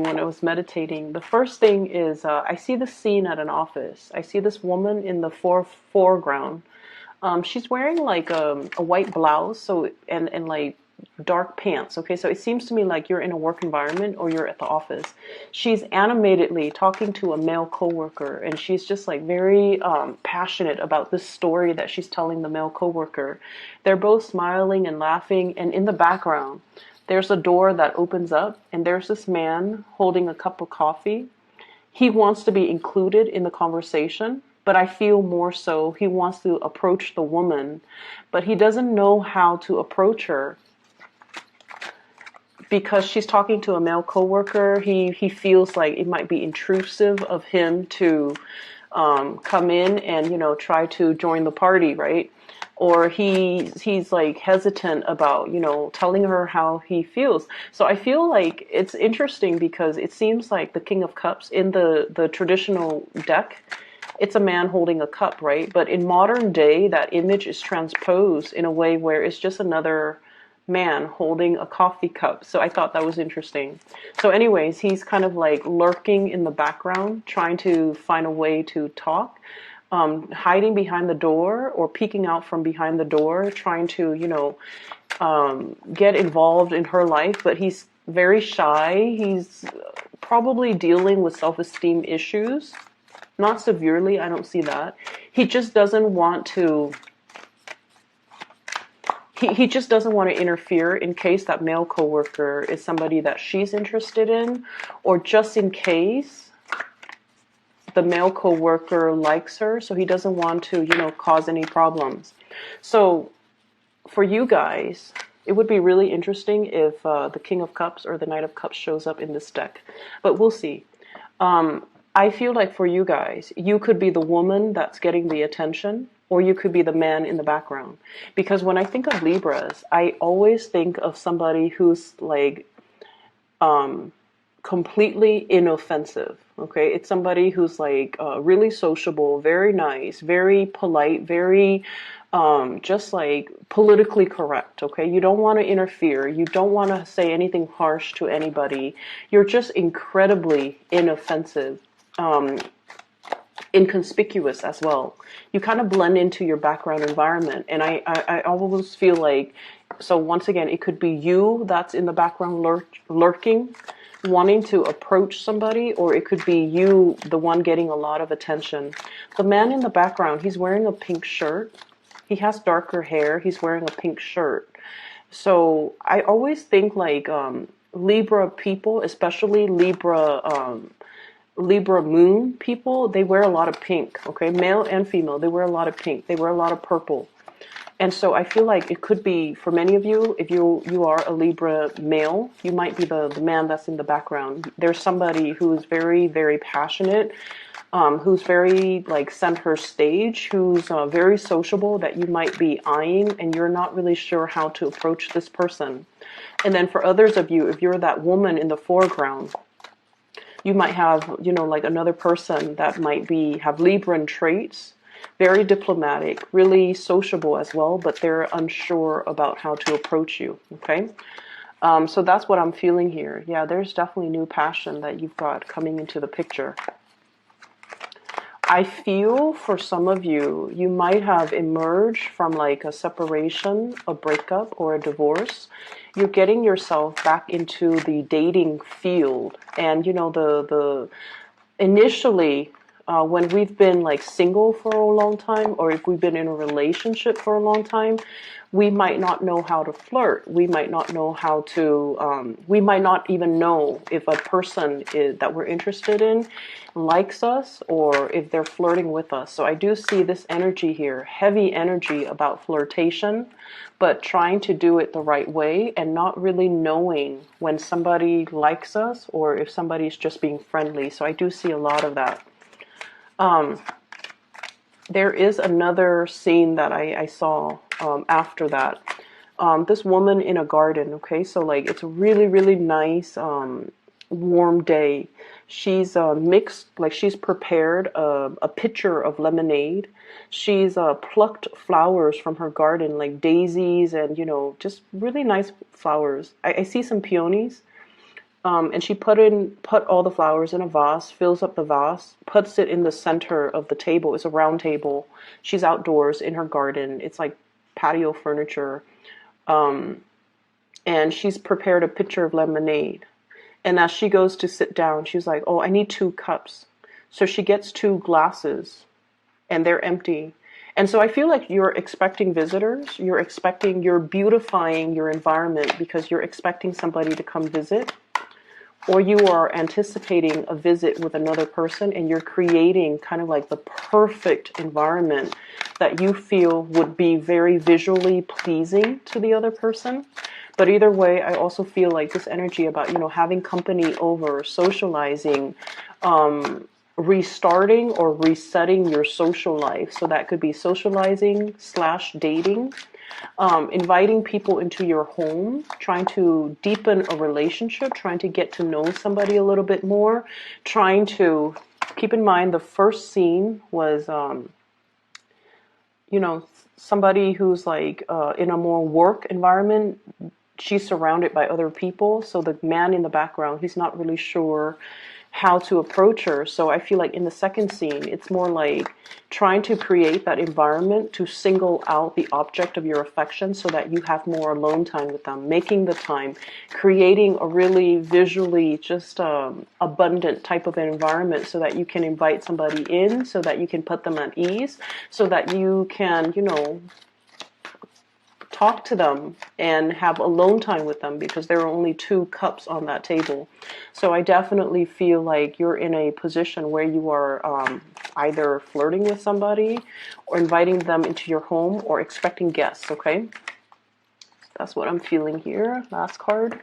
when I was meditating. The first thing is I see the scene at an office. I see this woman in the foreground. She's wearing like a white blouse, so and like dark pants. Okay, so it seems to me like you're in a work environment or you're at the office. She's animatedly talking to a male coworker, and she's just like very passionate about this story that she's telling the male coworker. They're both smiling and laughing, and in the background, there's a door that opens up, and there's this man holding a cup of coffee. He wants to be included in the conversation, but I feel more so he wants to approach the woman, but he doesn't know how to approach her because she's talking to a male coworker. He feels like it might be intrusive of him to come in and try to join the party, right? Or he's like hesitant about telling her how he feels. So I feel like it's interesting because it seems like the King of Cups in the traditional deck, it's a man holding a cup, right? But in modern day, that image is transposed in a way where it's just another man holding a coffee cup. So I thought that was interesting. So anyways, he's kind of like lurking in the background, trying to find a way to talk, hiding behind the door or peeking out from behind the door, trying to, get involved in her life. But he's very shy. He's probably dealing with self-esteem issues. Not severely, I don't see that. He just doesn't want to he just doesn't want to interfere in case that male coworker is somebody that she's interested in, or just in case the male coworker likes her, so he doesn't want to, cause any problems. So for you guys, it would be really interesting if the King of Cups or the Knight of Cups shows up in this deck, but we'll see. I feel like for you guys, you could be the woman that's getting the attention, or you could be the man in the background. Because when I think of Libras, I always think of somebody who's like completely inoffensive. Okay, it's somebody who's like really sociable, very nice, very polite, very just like politically correct. Okay, you don't want to interfere. You don't want to say anything harsh to anybody. You're just incredibly inoffensive. Inconspicuous as well. You kind of blend into your background environment, and I always feel like, so once again, it could be you that's in the background lurking, wanting to approach somebody, or it could be you, the one getting a lot of attention. The man in the background, he's wearing a pink shirt. He has darker hair. He's wearing a pink shirt. So I always think like Libra people, especially Libra moon people, they wear a lot of pink, okay? Male and female, they wear a lot of pink. They wear a lot of purple. And so I feel like it could be, for many of you, if you are a Libra male, you might be the man that's in the background. There's somebody who is very, very passionate, who's very like center stage, who's very sociable that you might be eyeing, and you're not really sure how to approach this person. And then for others of you, if you're that woman in the foreground, you might have, like another person that might have Libran traits, very diplomatic, really sociable as well, but they're unsure about how to approach you, okay? So that's what I'm feeling here. Yeah, there's definitely new passion that you've got coming into the picture. I feel for some of you, you might have emerged from like a separation, a breakup, or a divorce. You're getting yourself back into the dating field. And, the initially, when we've been like single for a long time, or if we've been in a relationship for a long time, we might not know how to flirt. We might not know how to, we might not even know if a person that we're interested in likes us or if they're flirting with us. So I do see this energy here, heavy energy about flirtation, but trying to do it the right way and not really knowing when somebody likes us or if somebody's just being friendly. So I do see a lot of that. There is another scene that I saw after that. This woman in a garden, okay? So like it's a really, really nice warm day. She's mixed, like she's prepared a pitcher of lemonade. She's plucked flowers from her garden, like daisies and, just really nice flowers. I see some peonies. And she put all the flowers in a vase, fills up the vase, puts it in the center of the table. It's a round table. She's outdoors in her garden. It's like patio furniture. And she's prepared a pitcher of lemonade. And as she goes to sit down, she's like, oh, I need 2 cups. So she gets 2 glasses and they're empty. And so I feel like you're expecting visitors. You're beautifying your environment because you're expecting somebody to come visit. Or you are anticipating a visit with another person and you're creating kind of like the perfect environment that you feel would be very visually pleasing to the other person. But either way, I also feel like this energy about, having company over, socializing, restarting or resetting your social life. So that could be socializing / dating. Inviting people into your home, trying to deepen a relationship, trying to get to know somebody a little bit more, trying to keep in mind the first scene was, somebody who's like in a more work environment. She's surrounded by other people. So the man in the background, he's not really sure how to approach her. So I feel like in the second scene, it's more like trying to create that environment to single out the object of your affection so that you have more alone time with them, making the time, creating a really visually just abundant type of environment so that you can invite somebody in, so that you can put them at ease, so that you can, talk to them and have alone time with them because there are only 2 cups on that table. So I definitely feel like you're in a position where you are either flirting with somebody or inviting them into your home or expecting guests, okay? That's what I'm feeling here. Last card.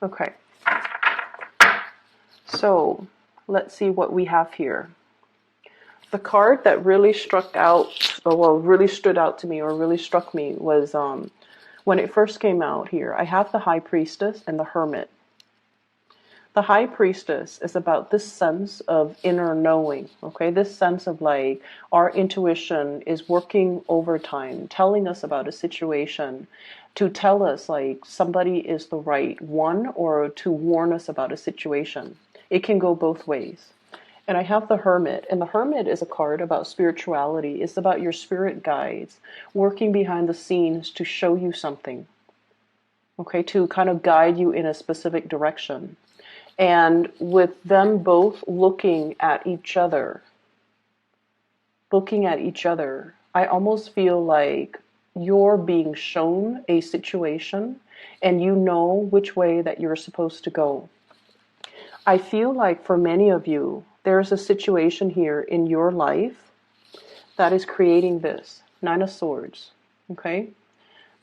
Okay. So let's see what we have here. The card that really really stood out to me or really struck me was when it first came out here. I have the High Priestess and the Hermit. The High Priestess is about this sense of inner knowing, okay? This sense of like our intuition is working overtime, telling us about a situation, to tell us like somebody is the right one or to warn us about a situation. It can go both ways. And I have the Hermit, and the Hermit is a card about spirituality. It's about your spirit guides working behind the scenes to show you something, okay, to kind of guide you in a specific direction. And with them both looking at each other, I almost feel like you're being shown a situation and you know which way that you're supposed to go. I feel like for many of you, there's a situation here in your life that is creating this. 9 of Swords, okay?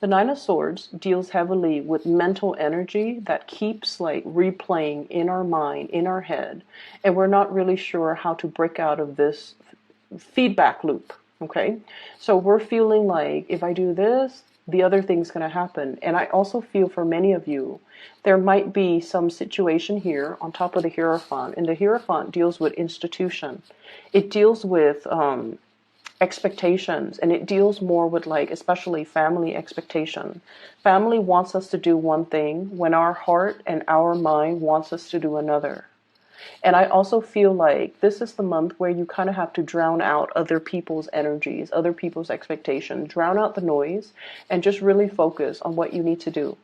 The 9 of Swords deals heavily with mental energy that keeps like replaying in our mind, in our head, and we're not really sure how to break out of this feedback loop, okay? So we're feeling like if I do this, the other thing's going to happen. And I also feel for many of you, there might be some situation here on top of the Hierophant. And the Hierophant deals with institution. It deals with expectations. And it deals more with like, especially family expectation. Family wants us to do one thing when our heart and our mind wants us to do another. And I also feel like this is the month where you kind of have to drown out other people's energies, other people's expectations, drown out the noise, and just really focus on what you need to do.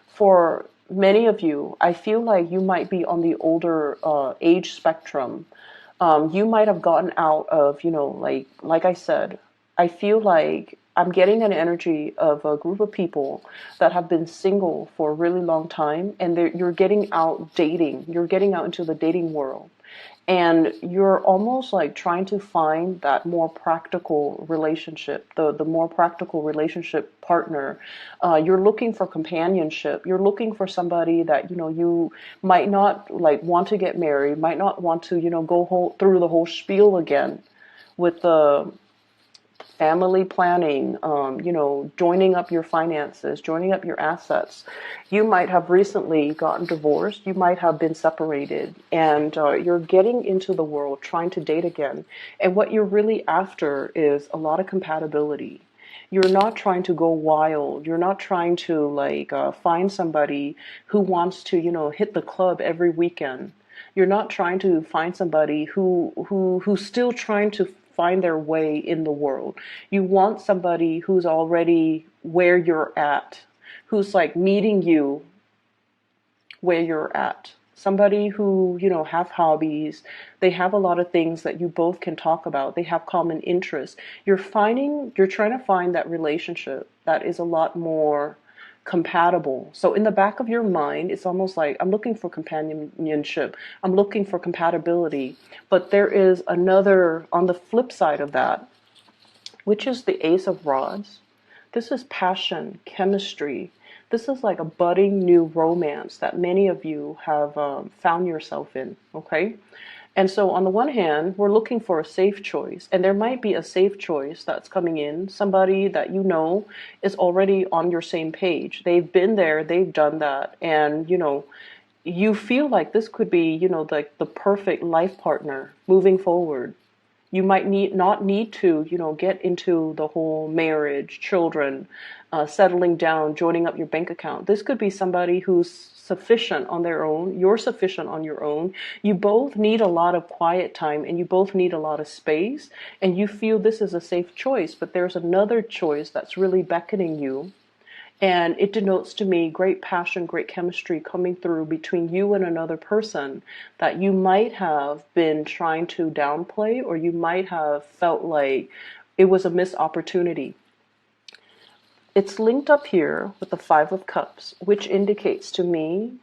For many of you, I feel like you might be on the older age spectrum. You might have gotten out of, like I said, I feel like I'm getting an energy of a group of people that have been single for a really long time, and you're getting out dating. You're getting out into the dating world. And you're almost like trying to find that more practical relationship, the more practical relationship partner. You're looking for companionship. You're looking for somebody that, you might not like want to get married, might not want to, go through the whole spiel again with the family planning, joining up your finances, joining up your assets. You might have recently gotten divorced. You might have been separated, and you're getting into the world trying to date again. And what you're really after is a lot of compatibility. You're not trying to go wild. You're not trying to like find somebody who wants to, hit the club every weekend. You're not trying to find somebody who's still trying to find their way in the world. You want somebody who's already where you're at, who's like meeting you where you're at. Somebody who, have hobbies. They have a lot of things that you both can talk about. They have common interests. You're trying to find that relationship that is a lot more compatible. So in the back of your mind, it's almost like I'm looking for companionship. I'm looking for compatibility. But there is another on the flip side of that, which is the Ace of Rods. This is passion, chemistry. This is like a budding new romance that many of you have found yourself in, okay? And so on the one hand, we're looking for a safe choice, and there might be a safe choice that's coming in, somebody that you know is already on your same page. They've been there, they've done that, and you feel like this could be, like the perfect life partner moving forward. You might not need to, get into the whole marriage, children, settling down, joining up your bank account. This could be somebody who's sufficient on their own. You're sufficient on your own. You both need a lot of quiet time and you both need a lot of space. And you feel this is a safe choice, but there's another choice that's really beckoning you. And it denotes to me great passion, great chemistry coming through between you and another person that you might have been trying to downplay, or you might have felt like it was a missed opportunity. It's linked up here with the Five of Cups, which indicates to me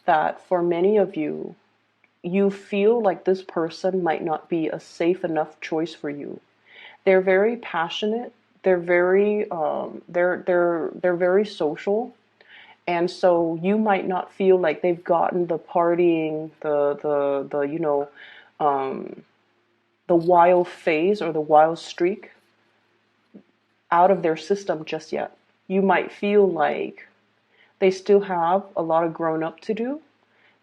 that for many of you, you feel like this person might not be a safe enough choice for you. They're very passionate. They're very they're very social, and so you might not feel like they've gotten the partying, the wild phase or the wild streak out of their system just yet. You might feel like they still have a lot of grown up to do.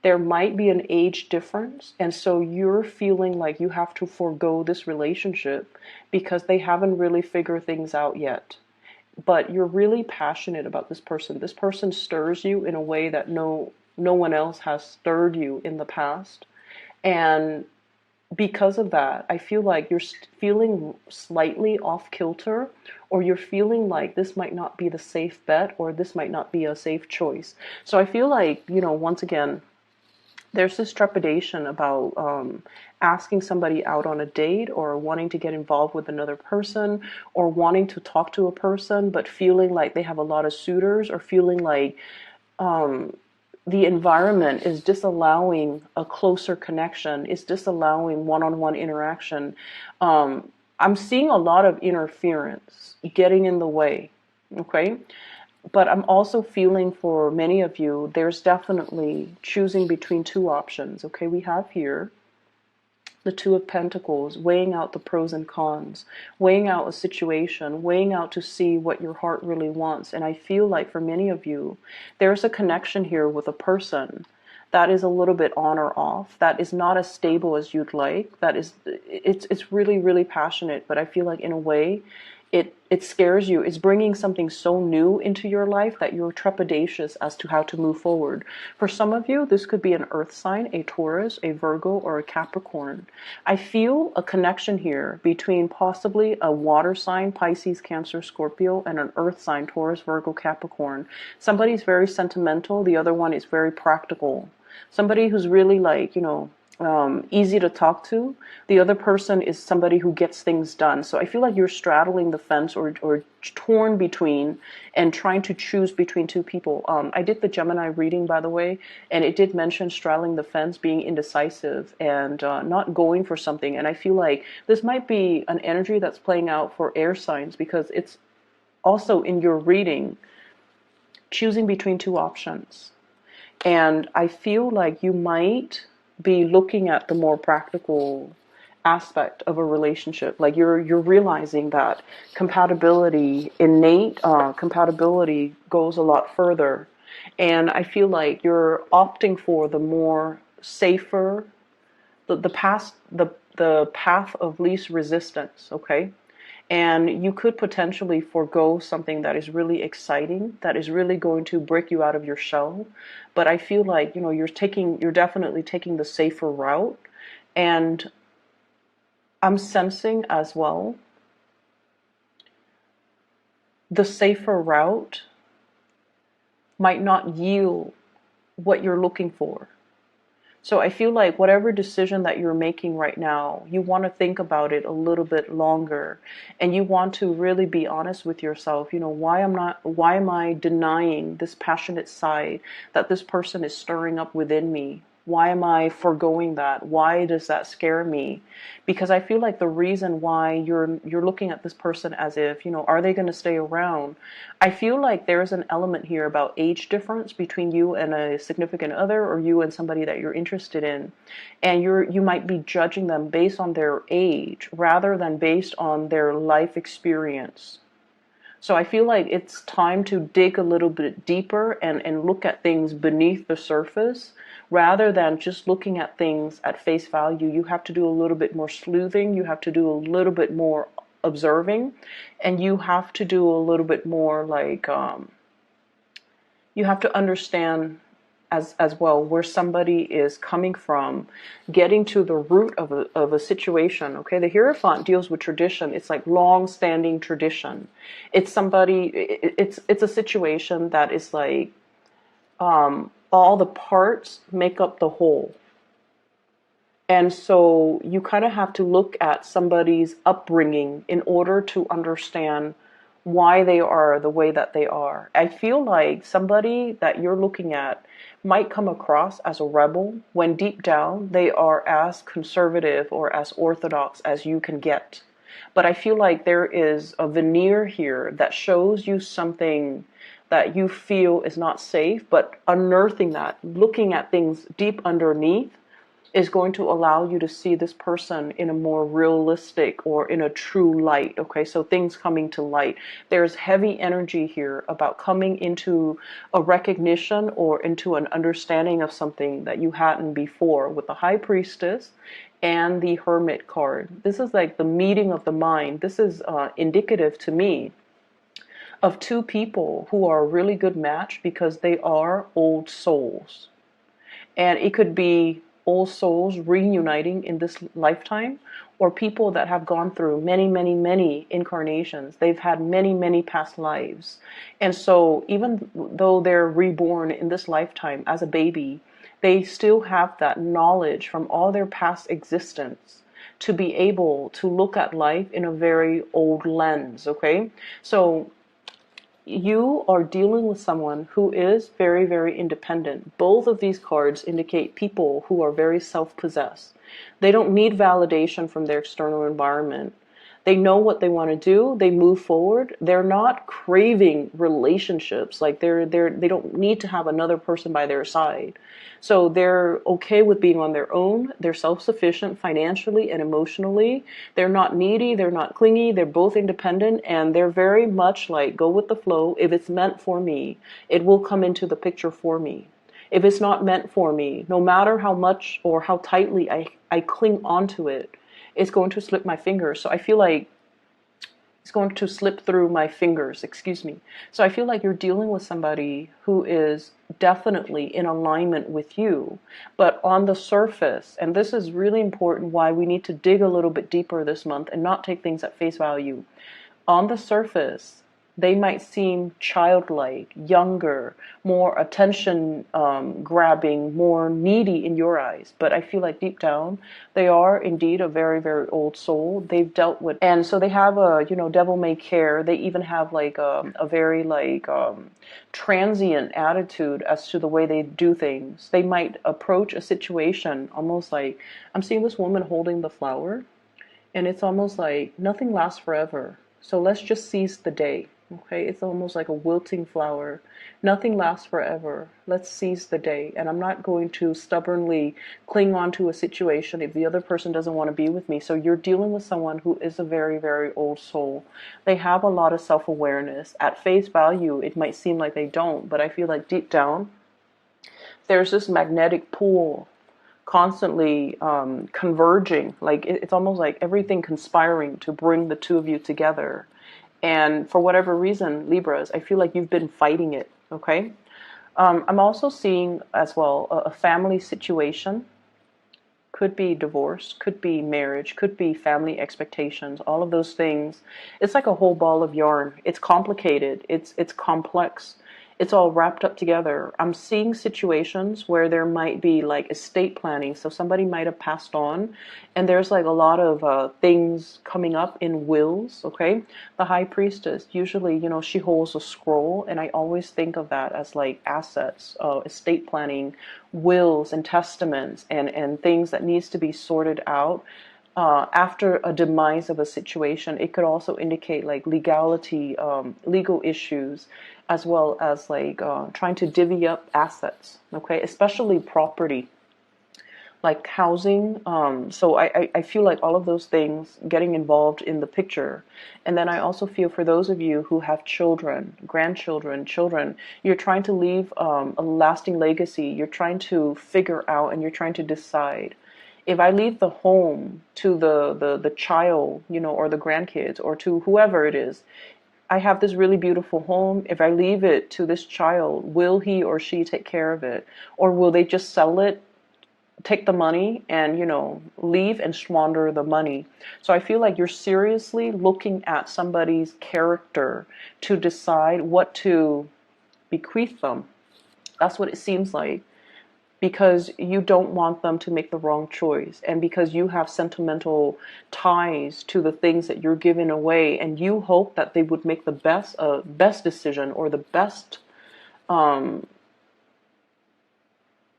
There might be an age difference, and so you're feeling like you have to forego this relationship because they haven't really figured things out yet. But you're really passionate about this person. This person stirs you in a way that no one else has stirred you in the past. And because of that, I feel like you're feeling slightly off kilter, or you're feeling like this might not be the safe bet, or this might not be a safe choice. So I feel like, once again, there's this trepidation about asking somebody out on a date, or wanting to get involved with another person, or wanting to talk to a person but feeling like they have a lot of suitors, or feeling like the environment is disallowing a closer connection, is disallowing one-on-one interaction. I'm seeing a lot of interference getting in the way, okay? But I'm also feeling for many of you, there's definitely choosing between two options. Okay, we have here the Two of Pentacles, weighing out the pros and cons, weighing out a situation, weighing out to see what your heart really wants. And I feel like for many of you, there's a connection here with a person that is a little bit on or off, that is not as stable as you'd like, that is, it's really, really passionate, but I feel like in a way, it scares you. It's bringing something so new into your life that you're trepidatious as to how to move forward. For some of you, this could be an earth sign, a Taurus, a Virgo, or a Capricorn. I feel a connection here between possibly a water sign, Pisces, Cancer, Scorpio, and an earth sign, Taurus, Virgo, Capricorn. Somebody's very sentimental. The other one is very practical. Somebody who's really like, easy to talk to. The other person is somebody who gets things done. So I feel like you're straddling the fence, or torn between and trying to choose between two people. I did the Gemini reading, by the way, and it did mention straddling the fence, being indecisive, and not going for something. And I feel like this might be an energy that's playing out for air signs, because it's also in your reading choosing between two options. And I feel like you might be looking at the more practical aspect of a relationship. Like you're realizing that compatibility, innate compatibility, goes a lot further. And I feel like you're opting for the more safer, the path of least resistance. Okay. And you could potentially forego something that is really exciting, that is really going to break you out of your shell. But I feel like, you're definitely taking the safer route. And I'm sensing as well, the safer route might not yield what you're looking for. So I feel like whatever decision that you're making right now, you want to think about it a little bit longer, and you want to really be honest with yourself. Why am I denying this passionate side that this person is stirring up within me? Why am I foregoing that? Why does that scare me? Because I feel like the reason why you're looking at this person as if, are they going to stay around? I feel like there's an element here about age difference between you and a significant other, or you and somebody that you're interested in. And you might be judging them based on their age rather than based on their life experience. So I feel like it's time to dig a little bit deeper and look at things beneath the surface rather than just looking at things at face value. You have to do a little bit more sleuthing. You have to do a little bit more observing, and you have to do a little bit more you have to understand as well where somebody is coming from, getting to the root of a situation. Okay, the Hierophant deals with tradition. It's like long-standing tradition. It's it's a situation that is like all the parts make up the whole. And so you kind of have to look at somebody's upbringing in order to understand why they are the way that they are. I feel like somebody that you're looking at might come across as a rebel when deep down they are as conservative or as orthodox as you can get. But I feel like there is a veneer here that shows you something that you feel is not safe, but unearthing that, looking at things deep underneath, is going to allow you to see this person in a more realistic or in a true light. Okay, so things coming to light. There's heavy energy here about coming into a recognition or into an understanding of something that you hadn't before, with the High Priestess and the Hermit card. This is like the meeting of the mind. This is indicative to me of two people who are a really good match because they are old souls. And it could be old souls reuniting in this lifetime, or people that have gone through many, many, many incarnations. They've had many, many past lives. And so even though they're reborn in this lifetime as a baby, they still have that knowledge from all their past existence to be able to look at life in a very old lens, okay? So you are dealing with someone who is very, very independent. Both of these cards indicate people who are very self-possessed. They don't need validation from their external environment. They know what they want to do. They move forward. They're not craving relationships. Like they don't need to have another person by their side. So they're okay with being on their own. They're self-sufficient financially and emotionally. They're not needy. They're not clingy. They're both independent, and they're very much like go with the flow. If it's meant for me, it will come into the picture for me. If it's not meant for me, no matter how much or how tightly I cling onto it, it's going to slip my fingers. So I feel like it's going to slip through my fingers, excuse me. So I feel like you're dealing with somebody who is definitely in alignment with you, but on the surface, and this is really important why we need to dig a little bit deeper this month and not take things at face value. On the surface, they might seem childlike, younger, more attention grabbing, more needy in your eyes. But I feel like deep down, they are indeed a very, very old soul. They've dealt with, and so they have a, devil may care. They even have like a very transient attitude as to the way they do things. They might approach a situation almost like, I'm seeing this woman holding the flower, and it's almost like nothing lasts forever. So let's just seize the day. Okay, it's almost like a wilting flower. Nothing lasts forever. Let's seize the day. And I'm not going to stubbornly cling on to a situation if the other person doesn't want to be with me. So you're dealing with someone who is a very, very old soul. They have a lot of self-awareness. At face value, it might seem like they don't, but I feel like deep down, there's this magnetic pull constantly converging. Like it's almost like everything conspiring to bring the two of you together. And for whatever reason, Libras, I feel like you've been fighting it. Okay. I'm also seeing as well a family situation. Could be divorce, could be marriage, could be family expectations, all of those things. It's like a whole ball of yarn. It's complicated, it's complex, it's all wrapped up together. I'm seeing situations where there might be like estate planning, so somebody might have passed on, and there's like a lot of things coming up in wills. Okay, the high priestess, usually, she holds a scroll, and I always think of that as like assets, estate planning, wills and testaments, and things that needs to be sorted out after a demise of a situation. It could also indicate like legality, legal issues, as well as like trying to divvy up assets, okay, especially property, like housing. So I feel like all of those things getting involved in the picture. And then I also feel for those of you who have children, grandchildren, children, you're trying to leave a lasting legacy. You're trying to figure out and you're trying to decide. If I leave the home to the child, or the grandkids, or to whoever it is, I have this really beautiful home. If I leave it to this child, will he or she take care of it? Or will they just sell it, take the money, and leave and squander the money? So I feel like you're seriously looking at somebody's character to decide what to bequeath them. That's what it seems like, because you don't want them to make the wrong choice, and because you have sentimental ties to the things that you're giving away, and you hope that they would make the best decision, or the best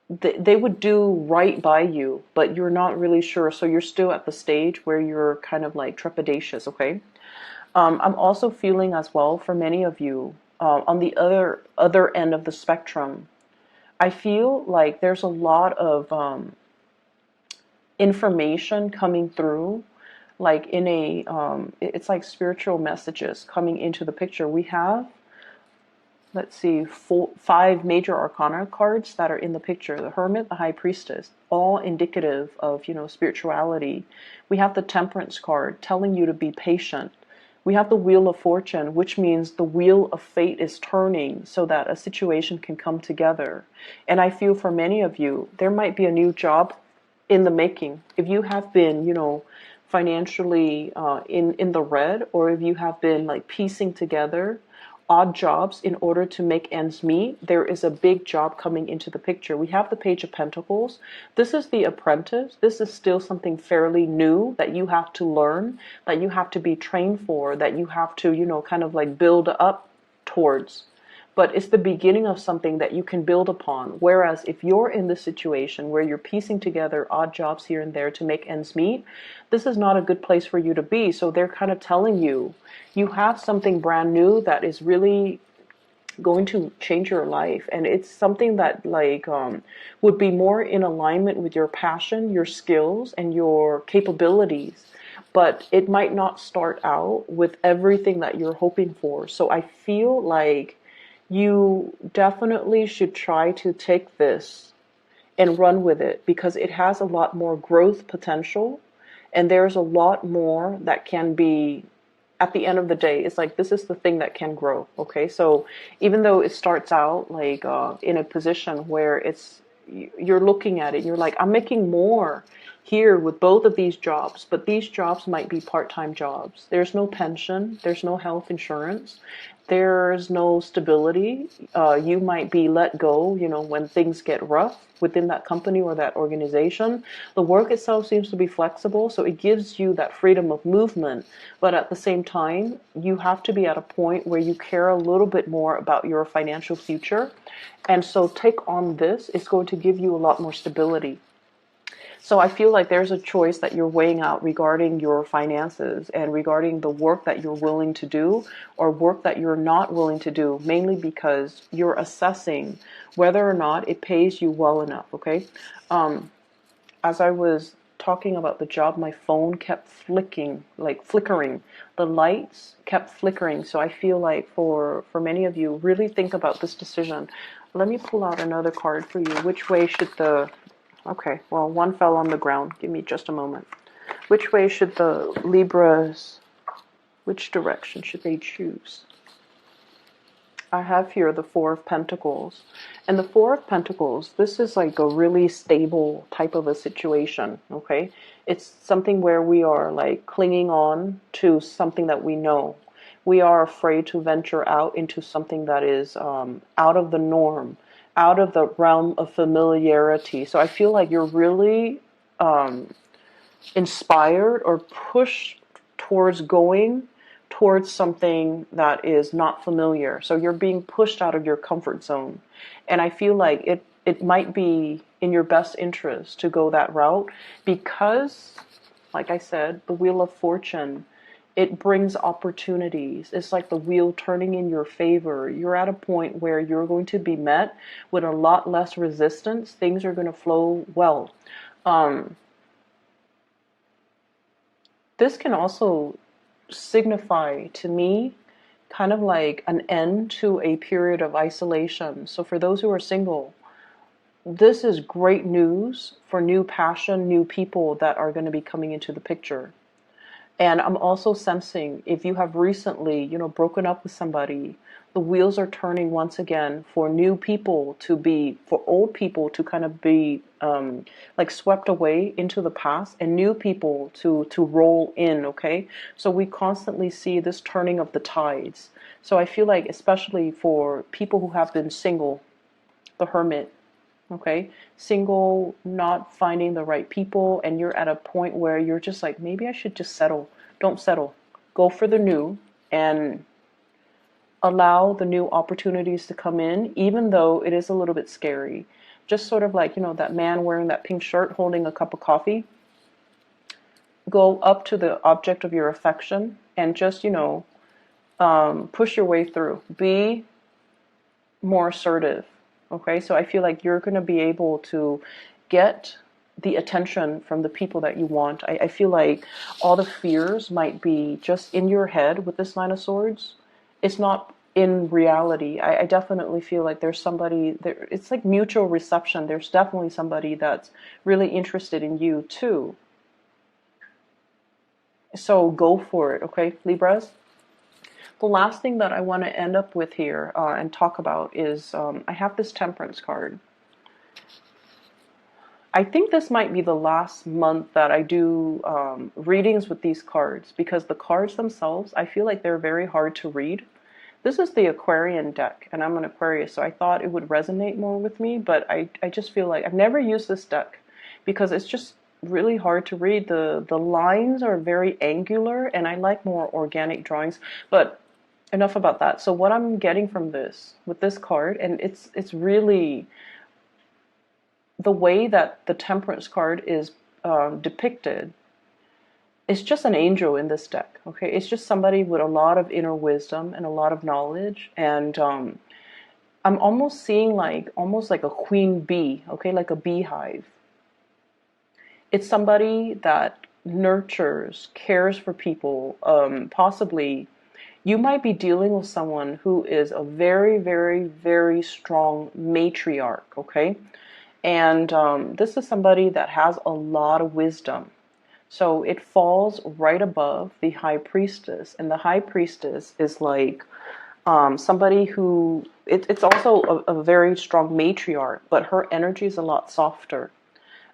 they would do right by you, but you're not really sure. So you're still at the stage where you're kind of like trepidatious. Okay. I'm also feeling as well for many of you on the other end of the spectrum. I feel like there's a lot of information coming through, like in it's like spiritual messages coming into the picture. We have, let's see, 5 major arcana cards that are in the picture. The Hermit, the High Priestess, all indicative of, spirituality. We have the Temperance card telling you to be patient. We have the Wheel of Fortune, which means the wheel of fate is turning so that a situation can come together. And I feel for many of you, there might be a new job in the making. If you have been, financially in the red, or if you have been like piecing together odd jobs in order to make ends meet, there is a big job coming into the picture. We have the Page of Pentacles. This is the apprentice. This is still something fairly new that you have to learn, that you have to be trained for, that you have to, kind of like build up towards. But it's the beginning of something that you can build upon. Whereas if you're in this situation where you're piecing together odd jobs here and there to make ends meet, this is not a good place for you to be. So they're kind of telling you, you have something brand new that is really going to change your life, and it's something that like would be more in alignment with your passion, your skills, and your capabilities. But it might not start out with everything that you're hoping for. So I feel like you definitely should try to take this and run with it, because it has a lot more growth potential, and there's a lot more that can be, at the end of the day, it's like this is the thing that can grow. Okay, so even though it starts out like in a position where you're looking at it, you're like, I'm making more here with both of these jobs, but these jobs might be part-time jobs. There's no pension, there's no health insurance, there's no stability. You might be let go, when things get rough within that company or that organization. The work itself seems to be flexible, so it gives you that freedom of movement. But at the same time, you have to be at a point where you care a little bit more about your financial future. And so take on this. It's going to give you a lot more stability. So I feel like there's a choice that you're weighing out regarding your finances and regarding the work that you're willing to do or work that you're not willing to do, mainly because you're assessing whether or not it pays you well enough, okay? As I was talking about the job, my phone kept flickering. The lights kept flickering. So I feel like for many of you, really think about this decision. Let me pull out another card for you. Which way should the Okay, well, one fell on the ground. Give me just a moment. Which way should the Libras, which direction should they choose? I have here the Four of Pentacles. And the Four of Pentacles, this is like a really stable type of a situation, okay? It's something where we are like clinging on to something that we know. We are afraid to venture out into something that is out of the norm, out of the realm of familiarity. So I feel like you're really inspired or pushed towards going towards something that is not familiar. So you're being pushed out of your comfort zone. And I feel like it might be in your best interest to go that route because, like I said, the Wheel of Fortune, it brings opportunities. It's like the wheel turning in your favor. You're at a point where you're going to be met with a lot less resistance. Things are going to flow well. This can also signify to me kind of like an end to a period of isolation. So for those who are single, this is great news for new passion, new people that are going to be coming into the picture. And I'm also sensing if you have recently, broken up with somebody, the wheels are turning once again for new people to be, for old people to kind of be like swept away into the past and new people to roll in, okay? So we constantly see this turning of the tides. So I feel like especially for people who have been single, the Hermit, okay, single, not finding the right people, and you're at a point where you're just like, maybe I should just settle. Don't settle. Go for the new and allow the new opportunities to come in, even though it is a little bit scary. Just sort of like, that man wearing that pink shirt holding a cup of coffee. Go up to the object of your affection and just, push your way through. Be more assertive. Okay, so I feel like you're going to be able to get the attention from the people that you want. I feel like all the fears might be just in your head with this Nine of Swords. It's not in reality. I definitely feel like there's somebody there. It's like mutual reception. There's definitely somebody that's really interested in you too. So go for it, okay, Libras? The last thing that I want to end up with here and talk about is I have this Temperance card. I think this might be the last month that I do readings with these cards because the cards themselves, I feel like they're very hard to read. This is the Aquarian deck, and I'm an Aquarius, so I thought it would resonate more with me, but I just feel like I've never used this deck because it's just really hard to read. The lines are very angular, and I like more organic drawings, but enough about that. So what I'm getting from this, with this card, and it's really the way that the Temperance card is depicted. It's just an angel in this deck, okay? It's just somebody with a lot of inner wisdom and a lot of knowledge, and I'm almost seeing almost like a queen bee, okay, like a beehive. It's somebody that nurtures, cares for people. Possibly, you might be dealing with someone who is a very, very, very strong matriarch, okay? And this is somebody that has a lot of wisdom. So it falls right above the High Priestess. And the High Priestess is like somebody who, it's also a very strong matriarch, but her energy is a lot softer.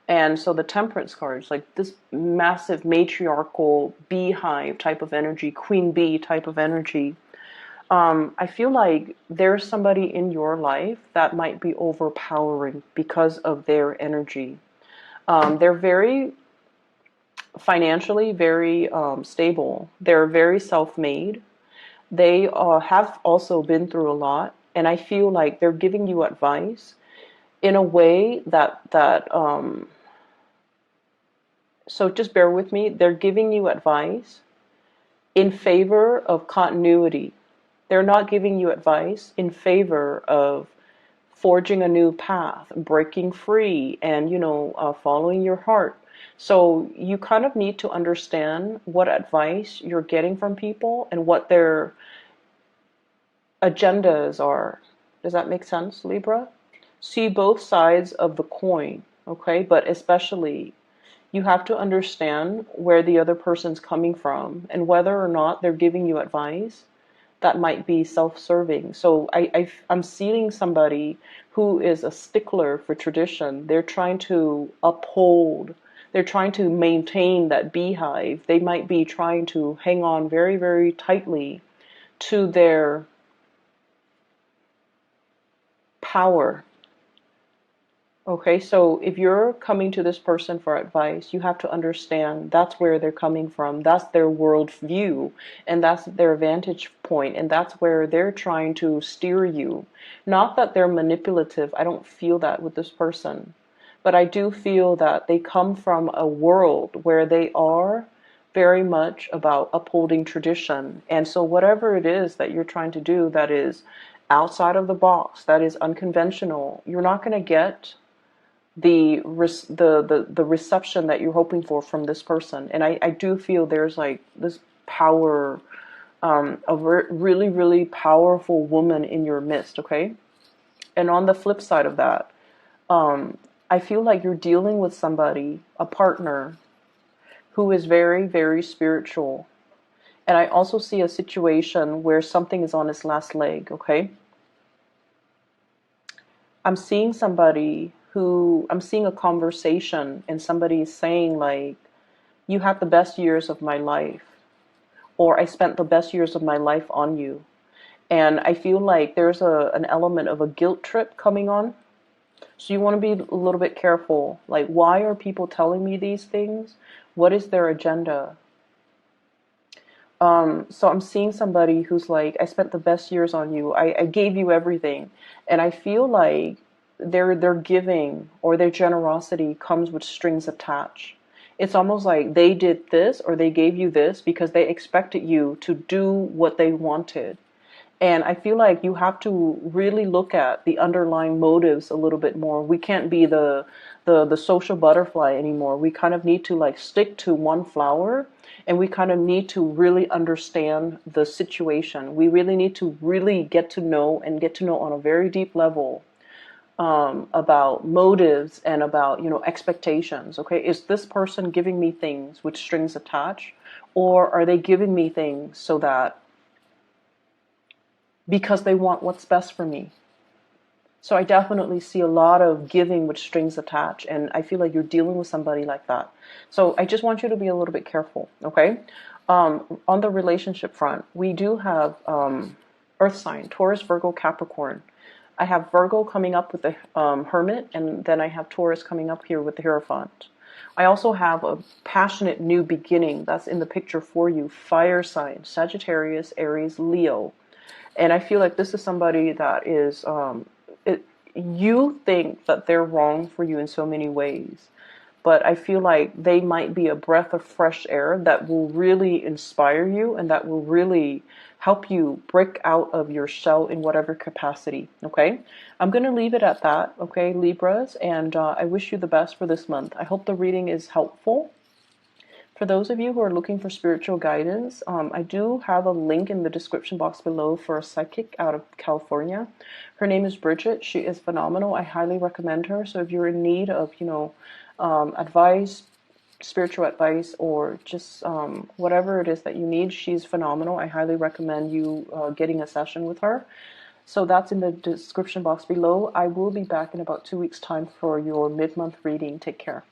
And so the Temperance card is like this massive matriarchal beehive type of energy, queen bee type of energy. I feel like there's somebody in your life that might be overpowering because of their energy. They're very financially very stable. They're very self-made. They have also been through a lot, and I feel like they're giving you advice in a way that so just bear with me. They're giving you advice in favor of continuity. They're not giving you advice in favor of forging a new path, breaking free, and following your heart. So you kind of need to understand what advice you're getting from people and what their agendas are. Does that make sense, Libra? See both sides of the coin. okay? But especially, you have to understand where the other person's coming from and whether or not they're giving you advice that might be self-serving. So I'm seeing somebody who is a stickler for tradition. They're trying to uphold, they're trying to maintain that beehive. They might be trying to hang on very, very tightly to their power. Okay, so if you're coming to this person for advice, you have to understand that's where they're coming from. That's their world view, and that's their vantage point, and that's where they're trying to steer you. Not that they're manipulative. I don't feel that with this person. But I do feel that they come from a world where they are very much about upholding tradition. And so whatever it is that you're trying to do that is outside of the box, that is unconventional, you're not going to get the reception that you're hoping for from this person. And I do feel there's like this power, really, really powerful woman in your midst, okay? And on the flip side of that, I feel like you're dealing with somebody, a partner, who is very, very spiritual. And I also see a situation where something is on its last leg, okay? I'm seeing I'm seeing a conversation and somebody is saying like, you had the best years of my life, or I spent the best years of my life on you. And I feel like there's an element of a guilt trip coming on. So you want to be a little bit careful. Like, why are people telling me these things? What is their agenda? So I'm seeing somebody who's like, I spent the best years on you. I gave you everything. And I feel like their giving or their generosity comes with strings attached. It's almost like they did this or they gave you this because they expected you to do what they wanted. And I feel like you have to really look at the underlying motives a little bit more. We can't be the social butterfly anymore. We kind of need to like stick to one flower, and we kind of need to really understand the situation. We really need to really get to know and get to know on a very deep level about motives and about, expectations. Okay, is this person giving me things with strings attached, or are they giving me things so that because they want what's best for me? So I definitely see a lot of giving with strings attached, and I feel like you're dealing with somebody like that. So I just want you to be a little bit careful, okay? On the relationship front, we do have Earth sign, Taurus, Virgo, Capricorn. I have Virgo coming up with the Hermit, and then I have Taurus coming up here with the Hierophant. I also have a passionate new beginning that's in the picture for you, fire sign, Sagittarius, Aries, Leo. And I feel like this is somebody that is, you think that they're wrong for you in so many ways. But I feel like they might be a breath of fresh air that will really inspire you and that will really help you break out of your shell in whatever capacity, okay? I'm going to leave it at that, okay, Libras? And I wish you the best for this month. I hope the reading is helpful. For those of you who are looking for spiritual guidance, I do have a link in the description box below for a psychic out of California. Her name is Bridget. She is phenomenal. I highly recommend her. So if you're in need of, advice, spiritual advice, or just whatever it is that you need, she's phenomenal. I highly recommend you getting a session with her. So that's in the description box below. I will be back in about 2 weeks' time for your mid-month reading. Take care.